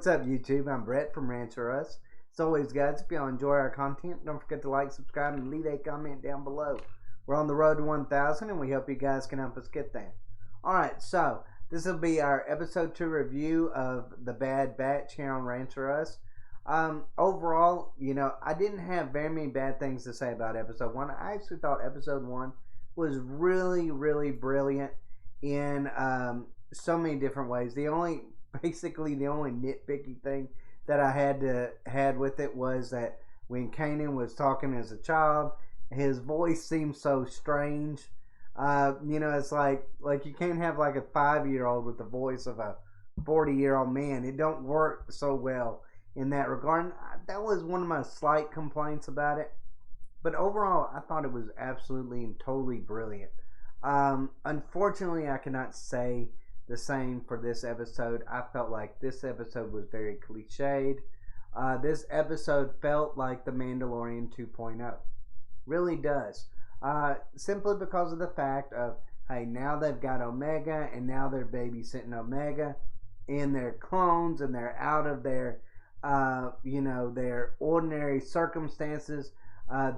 What's up, YouTube? I'm Brett from Rants. As always, guys, if y'all enjoy our content, don't forget to like, subscribe, and leave a comment down below. We're on the road to 1,000, and we hope you guys can help us get there. Alright, so this will be our episode 2 review of The Bad Batch here on Rants. Overall, I didn't have very many bad things to say about episode 1. I actually thought episode 1 was really, really brilliant in so many different ways. Basically the only nitpicky thing that I had with it was that when Kanan was talking as a child, his voice seemed so strange. It's like you can't have like a 5-year-old with the voice of a 40-year-old man. It don't work so well in that regard. And that was one of my slight complaints about it. But overall, I thought it was absolutely and totally brilliant. Unfortunately, I cannot say the same for this episode. I felt like this episode was very cliched. This episode felt like The Mandalorian 2.0. Really does. Simply because of the fact of, hey, now they've got Omega, and now they're babysitting Omega, and they're clones, and they're out of their, their ordinary circumstances.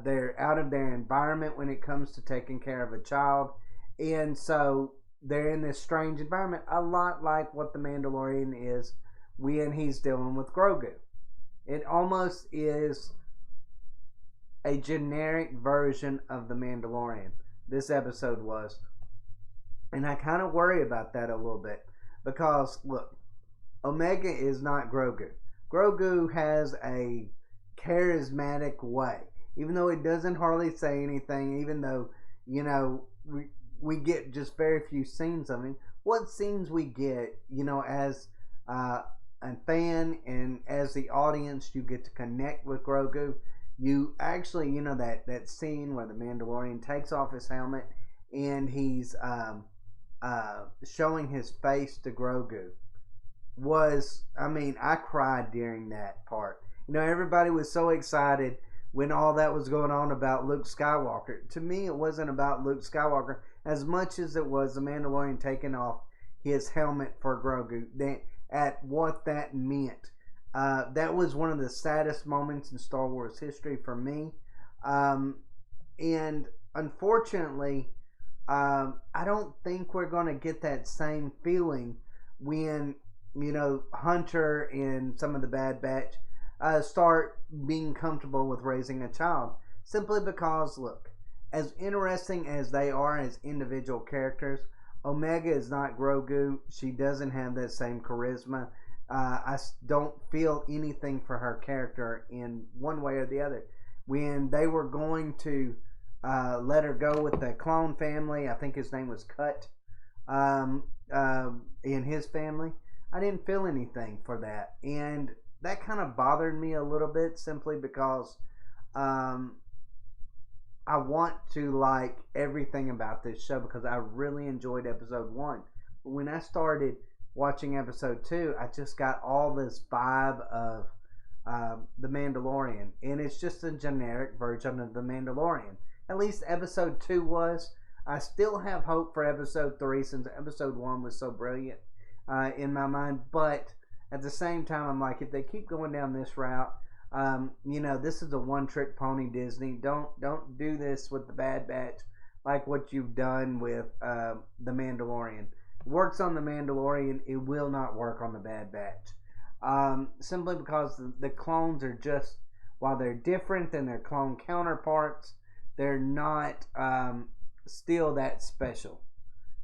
They're out of their environment when it comes to taking care of a child. And so they're in this strange environment, a lot like what the Mandalorian is when he's dealing with Grogu. It almost is a generic version of the Mandalorian. This episode was. And I kind of worry about that a little bit. Because, look, Omega is not Grogu. Grogu has a charismatic way. Even though he doesn't hardly say anything, even though, we get just very few scenes of him. What scenes we get, as a fan and as the audience, you get to connect with Grogu. You actually, that scene where the Mandalorian takes off his helmet and he's showing his face to Grogu I cried during that part. Everybody was so excited when all that was going on about Luke Skywalker. To me, it wasn't about Luke Skywalker as much as it was the Mandalorian taking off his helmet for Grogu. At what that meant. That was one of the saddest moments in Star Wars history for me. And unfortunately, I don't think we're going to get that same feeling when, Hunter and some of the Bad Batch start being comfortable with raising a child. Simply because, look, as interesting as they are as individual characters, Omega is not Grogu. She doesn't have that same charisma. I don't feel anything for her character in one way or the other. When they were going to let her go with the clone family, I think his name was Cut, in his family, I didn't feel anything for that. And that kind of bothered me a little bit simply because I want to like everything about this show because I really enjoyed episode 1. But when I started watching episode 2, I just got all this vibe of The Mandalorian. And it's just a generic version of The Mandalorian. At least episode 2 was. I still have hope for episode 3 since episode 1 was so brilliant in my mind. But at the same time, I'm like, if they keep going down this route, this is a one-trick pony, Disney. Don't do this with the Bad Batch like what you've done with the Mandalorian. It works on the Mandalorian. It will not work on the Bad Batch. Simply because the clones are just, while they're different than their clone counterparts, they're not still that special.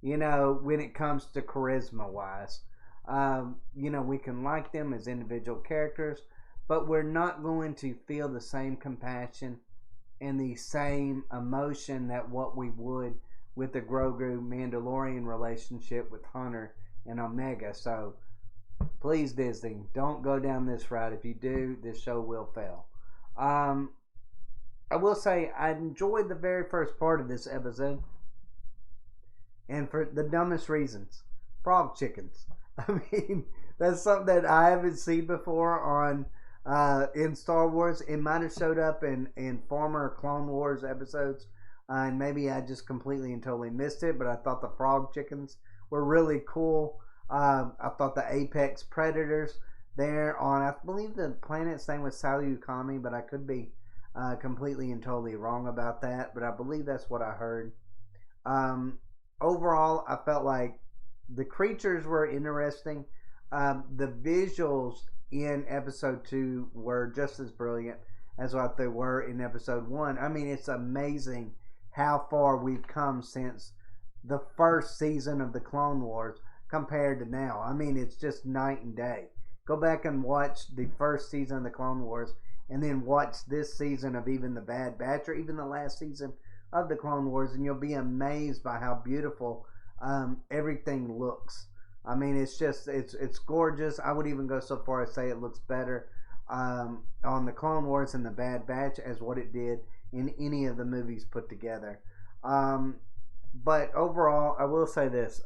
When it comes to charisma-wise. We can like them as individual characters, but we're not going to feel the same compassion and the same emotion that what we would with the Grogu Mandalorian relationship with Hunter and Omega. So please, Disney, don't go down this route. If you do, this show will fail. I will say I enjoyed the very first part of this episode, and for the dumbest reasons. Frog chickens. That's something that I haven't seen before on in Star Wars. It might have showed up in former Clone Wars episodes, and maybe I just completely and totally missed it, but I thought the frog chickens were really cool. I thought the apex predators They're on, I believe the planet's name was Salukami, but I could be completely and totally wrong about that. But I believe that's what I heard. Um, Overall, I felt like the creatures were interesting. The visuals in episode 2 were just as brilliant as what they were in episode 1. I mean, it's amazing how far we've come since the first season of the Clone Wars compared to now. I mean, it's just night and day. Go back and watch the first season of the Clone Wars and then watch this season of even the Bad Batch or even the last season of the Clone Wars, and you'll be amazed by how beautiful everything looks. I mean, it's gorgeous. I would even go so far as say it looks better on the Clone Wars and the Bad Batch as what it did in any of the movies put together. But overall, I will say this: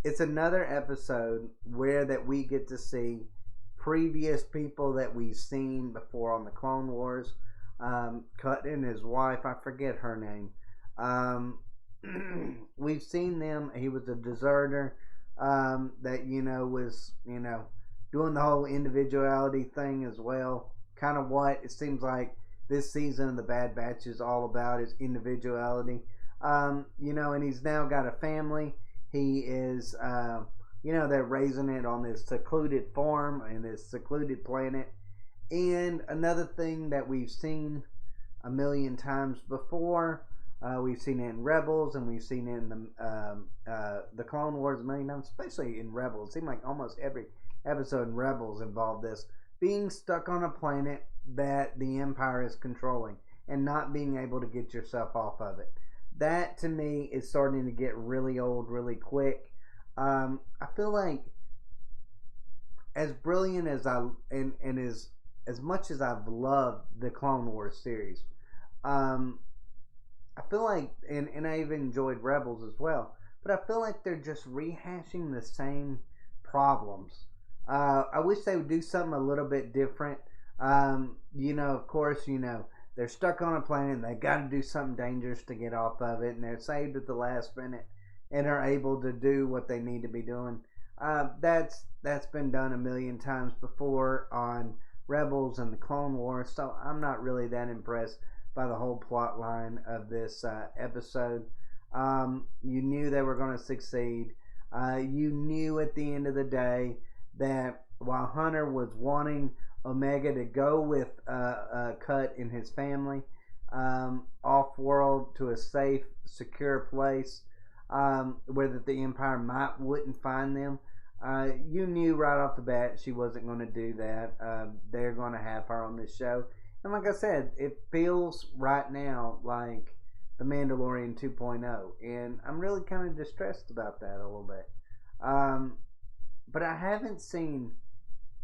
it's another episode where that we get to see previous people that we've seen before on the Clone Wars. Cut and his wife, I forget her name. We've seen them. He was a deserter that was doing the whole individuality thing as well. Kind of what it seems like this season of the Bad Batch is all about is individuality. And he's now got a family. He is, they're raising it on this secluded farm and this secluded planet. And another thing that we've seen a million times before, we've seen it in Rebels, and we've seen it in the Clone Wars a million times, especially in Rebels. It seemed like almost every episode in Rebels involved this being stuck on a planet that the Empire is controlling and not being able to get yourself off of it. That to me is starting to get really old really quick. I feel like as brilliant as as much as I've loved the Clone Wars series, I feel like, and I even enjoyed Rebels as well, but I feel like they're just rehashing the same problems. I wish they would do something a little bit different. Of course, they're stuck on a planet and they got to do something dangerous to get off of it, and they're saved at the last minute and are able to do what they need to be doing. That's been done a million times before on Rebels and the Clone Wars, so I'm not really that impressed by the whole plot line of this episode. You knew they were going to succeed. You knew at the end of the day that while Hunter was wanting Omega to go with Cut and his family off-world to a safe, secure place where that the Empire wouldn't find them, you knew right off the bat she wasn't going to do that. They're going to have her on this show. And like I said, it feels right now like The Mandalorian 2.0. And I'm really kind of distressed about that a little bit. But I haven't seen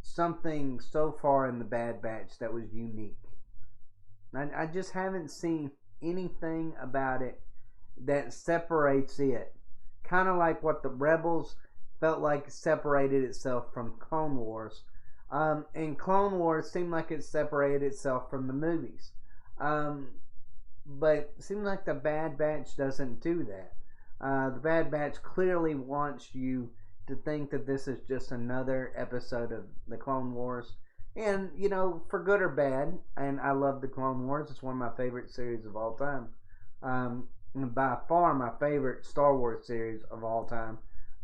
something so far in the Bad Batch that was unique. I just haven't seen anything about it that separates it. Kind of like what the Rebels felt like separated itself from Clone Wars. And Clone Wars seemed like it separated itself from the movies. But it seems like the Bad Batch doesn't do that. The Bad Batch clearly wants you to think that this is just another episode of the Clone Wars. And, for good or bad, and I love the Clone Wars. It's one of my favorite series of all time. And by far my favorite Star Wars series of all time.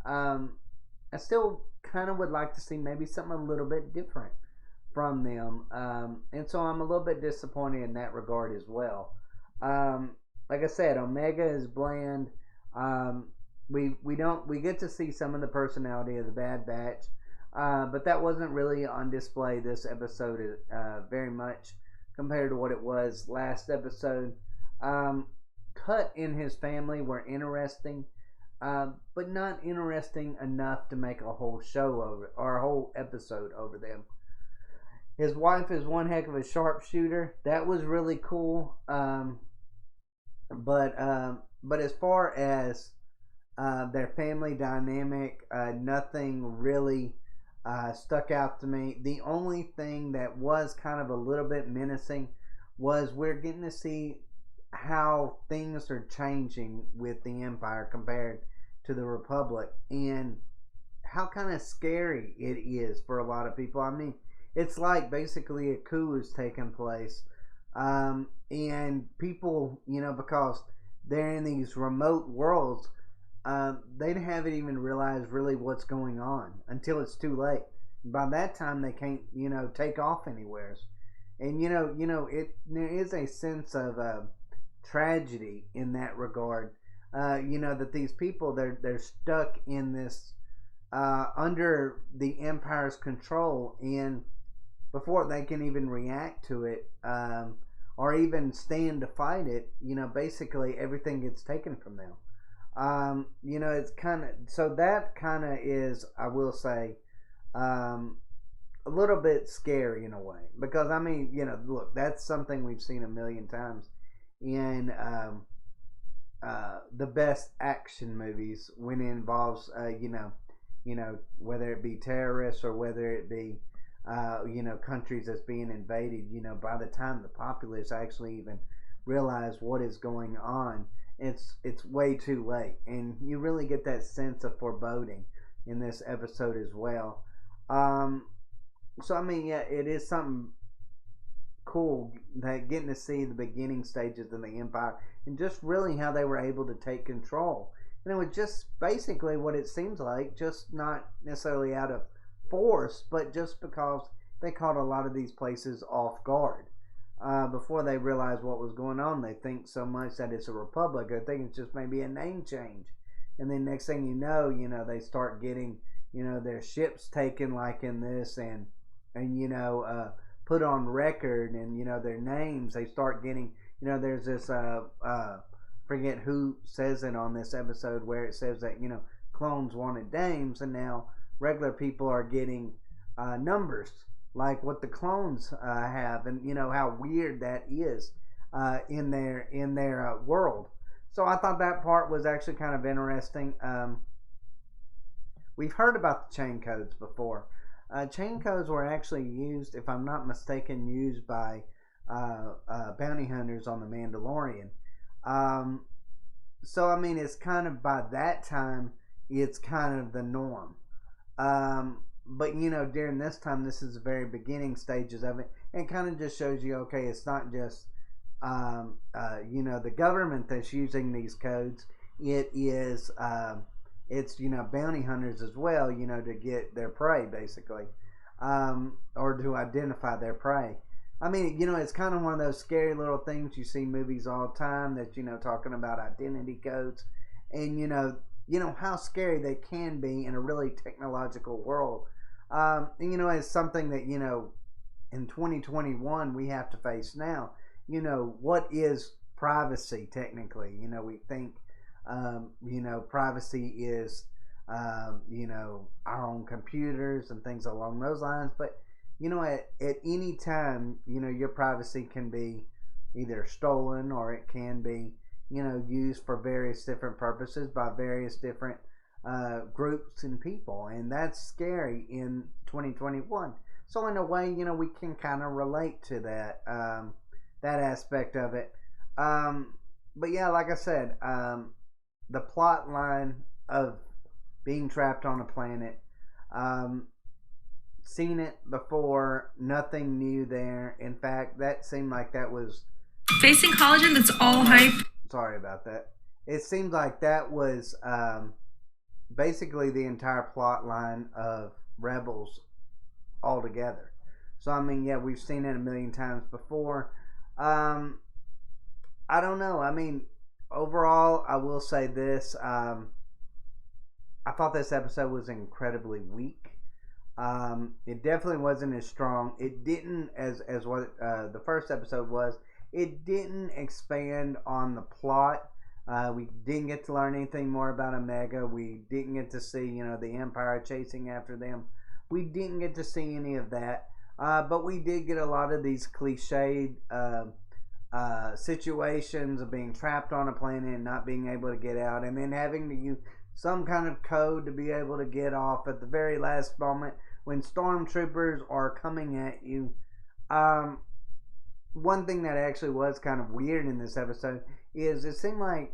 I still kind of would like to see maybe something a little bit different from them. And so I'm a little bit disappointed in that regard as well. Like I said, Omega is bland. We get to see some of the personality of the Bad Batch, but that wasn't really on display this episode very much compared to what it was last episode. Cut and his family were interesting, but not interesting enough to make a whole show over or a whole episode over them. His wife is one heck of a sharpshooter. That was really cool. But as far as their family dynamic, nothing really stuck out to me. The only thing that was kind of a little bit menacing was we're getting to see how things are changing with the Empire compared to the Republic, and how kind of scary it is for a lot of people. I mean, it's like basically a coup is taking place, and people, because they're in these remote worlds, they haven't even realized really what's going on until it's too late. By that time, they can't, take off anywhere. And there is a sense of tragedy in that regard. That these people they're stuck in this under the empire's control, and before they can even react to it or even stand to fight it, basically everything gets taken from them. It's kind of so that kind of is, I will say, a little bit scary in a way, because I mean, look, that's something we've seen a million times in the best action movies when it involves, whether it be terrorists or whether it be, countries that's being invaded. By the time the populace actually even realize what is going on, it's way too late, and you really get that sense of foreboding in this episode as well. So I mean, yeah, it is something cool that getting to see the beginning stages of the empire and just really how they were able to take control. And it was just basically what it seems like, just not necessarily out of force, but just because they caught a lot of these places off guard. Before they realize what was going on, they think so much that it's a republic. They think it's just maybe a name change, and then next thing you know, they start getting, their ships taken, like in this, and put on record, and their names. They start getting, there's this forget who says it on this episode, where it says that clones wanted names, and now regular people are getting numbers like what the clones have, and how weird that is in their world. So I thought that part was actually kind of interesting. We've heard about the chain codes before. Chain codes were actually used, if I'm not mistaken, used by bounty hunters on the Mandalorian. So I mean, it's kind of, by that time, it's kind of the norm. But during this time, this is the very beginning stages of it, and kind of just shows you, okay, it's not just the government that's using these codes. It is it's bounty hunters as well, to get their prey, basically, or to identify their prey. I mean, it's kind of one of those scary little things you see movies all the time, that talking about identity codes, and how scary they can be in a really technological world. It's something that in 2021 we have to face now. What is privacy technically? We think privacy is our own computers and things along those lines, but at any time, your privacy can be either stolen, or it can be used for various different purposes by various different groups and people, and that's scary in 2021. So in a way, we can kind of relate to that aspect of it. But yeah, like I said, the plot line of being trapped on a planet, seen it before, nothing new there. In fact, that seemed like that was facing collagen. That's all hype. Sorry about that. It seemed like that was basically the entire plot line of Rebels altogether. So I mean, yeah, we've seen it a million times before. I don't know. I mean, overall, I will say this. I thought this episode was incredibly weak. It definitely wasn't as strong. It didn't, as what the first episode was. It didn't expand on the plot. We didn't get to learn anything more about Omega. We didn't get to see, the Empire chasing after them. We didn't get to see any of that. But we did get a lot of these cliched situations of being trapped on a planet and not being able to get out, and then having to use some kind of code to be able to get off at the very last moment when stormtroopers are coming at you. One thing that actually was kind of weird in this episode is it seemed like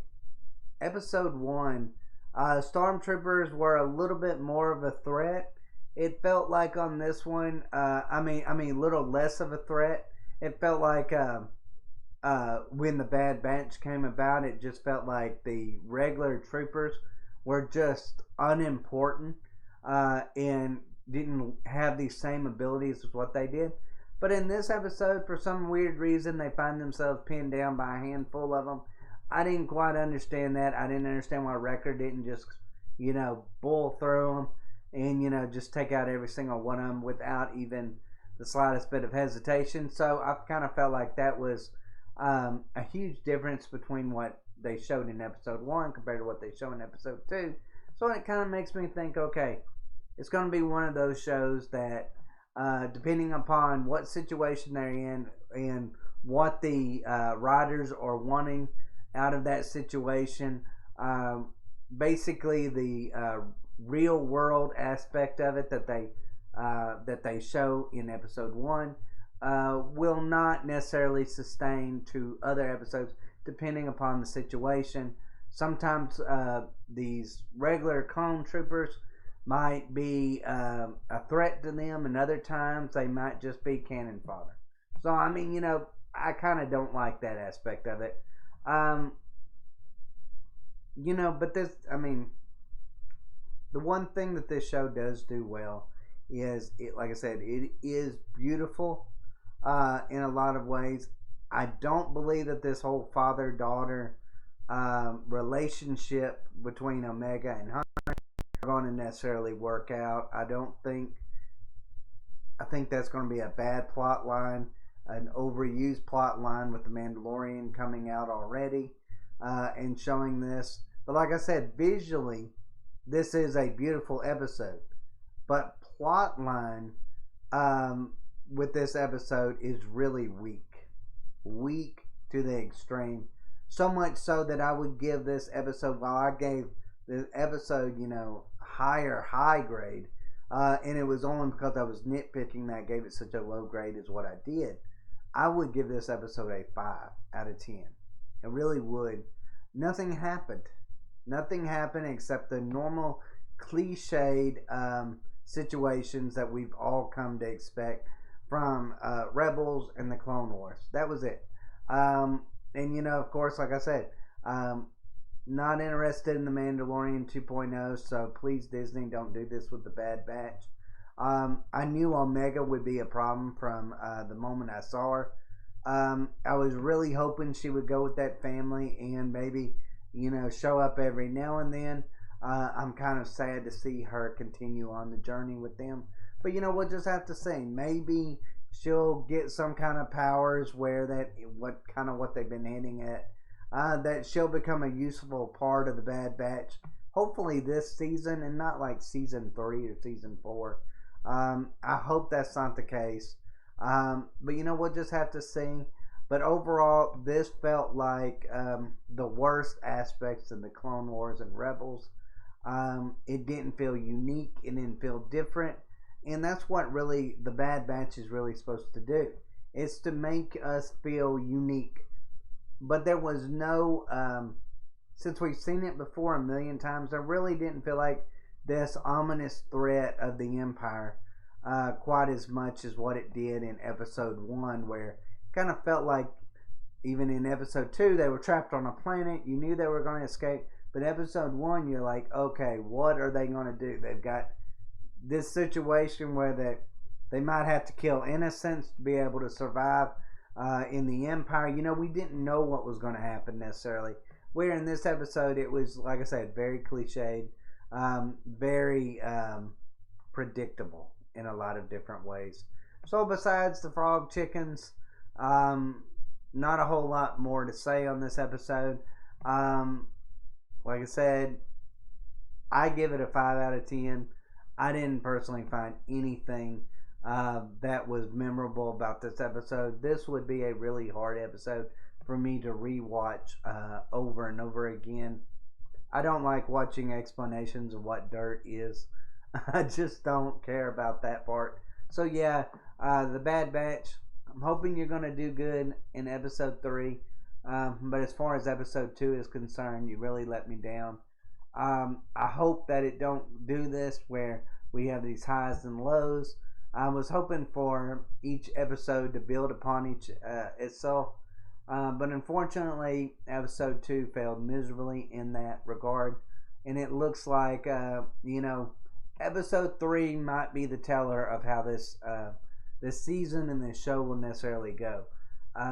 episode 1 Stormtroopers were a little bit more of a threat. It felt like on this one, a little less of a threat. It felt like when the Bad Batch came about, it just felt like the regular troopers were just unimportant and didn't have the same abilities as what they did. But in this episode, for some weird reason, they find themselves pinned down by a handful of them. I didn't quite understand that. I didn't understand why Wrecker didn't just, bull through them and, just take out every single one of them without even the slightest bit of hesitation. So I kind of felt like that was a huge difference between what they showed in episode 1 compared to what they show in episode 2. So it kind of makes me think, okay, it's going to be one of those shows that, depending upon what situation they're in and what the writers are wanting out of that situation, basically the real world aspect of it that they show in episode 1 will not necessarily sustain to other episodes depending upon the situation. Sometimes these regular clone troopers might be a threat to them, and other times they might just be cannon fodder. So I kind of don't like that aspect of it. But the one thing that this show does do well is, like I said, it is beautiful in a lot of ways. I don't believe that this whole father-daughter relationship between Omega and Hunter are going to necessarily work out. I think that's going to be a bad plot line, an overused plot line with the Mandalorian coming out already and showing this. But like I said, visually, this is a beautiful episode. But plot line with this episode is really weak. Weak to the extreme. So much so that I would give this episode, while I gave the episode, high grade, and it was only because I was nitpicking that I gave it such a low grade as what I did, I would give this episode a 5 out of 10. I really would. Nothing happened. Nothing happened except the normal cliched situations that we've all come to expect from Rebels and the Clone Wars. That was it. And of course, like I said, not interested in the Mandalorian 2.0, so please, Disney, don't do this with the Bad Batch. I knew Omega would be a problem from the moment I saw her. I was really hoping she would go with that family and maybe, show up every now and then. I'm kind of sad to see her continue on the journey with them. But, we'll just have to see. Maybe she'll get some kind of powers where what they've been hinting at. That she'll become a useful part of the Bad Batch. Hopefully this season and not like season 3 or season 4. I hope that's not the case. But we'll just have to see. But overall, this felt like the worst aspects of the Clone Wars and Rebels. It didn't feel unique. It didn't feel different. And that's what really the Bad Batch is really supposed to do. It's to make us feel unique. But there was no, since we've seen it before a million times, I really didn't feel like this ominous threat of the Empire quite as much as what it did in episode 1, where it kind of felt like even in episode 2 they were trapped on a planet. You knew they were going to escape, but episode 1 you're like, okay, what are they going to do? They've got this situation where they might have to kill innocents to be able to survive in the Empire. We didn't know what was going to happen necessarily. Where in this episode it was, like I said, very cliched, very predictable in a lot of different ways. So besides the frog chickens, not a whole lot more to say on this episode. Like I said, I give it a 5 out of 10. I didn't personally find anything that was memorable about this episode. This would be a really hard episode for me to rewatch over and over again. I don't like watching explanations of what dirt is. I just don't care about that part. So yeah, the Bad Batch, I'm hoping you're going to do good in episode 3. But as far as episode 2 is concerned, you really let me down. I hope that it don't do this where we have these highs and lows. I was hoping for each episode to build upon each itself, but unfortunately, episode 2 failed miserably in that regard, and it looks like episode 3 might be the teller of how this season and this show will necessarily go.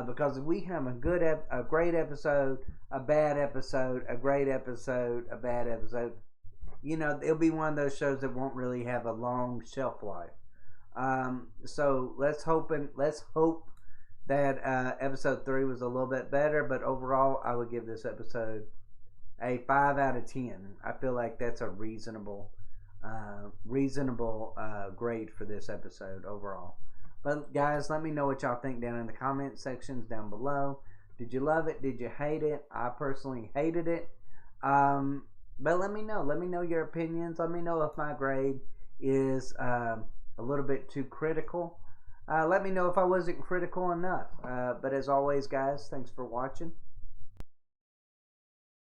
Because if we have a great episode, a bad episode, a great episode, a bad episode, it'll be one of those shows that won't really have a long shelf life. So let's hope that episode 3 was a little bit better, but overall, I would give this episode a 5 out of 10. I feel like that's a reasonable grade for this episode overall. But guys, let me know what y'all think down in the comment sections down below. Did you love it? Did you hate it? I personally hated it. But let me know. Let me know your opinions. Let me know if my grade is a little bit too critical. Let me know if I wasn't critical enough. But as always, guys, thanks for watching.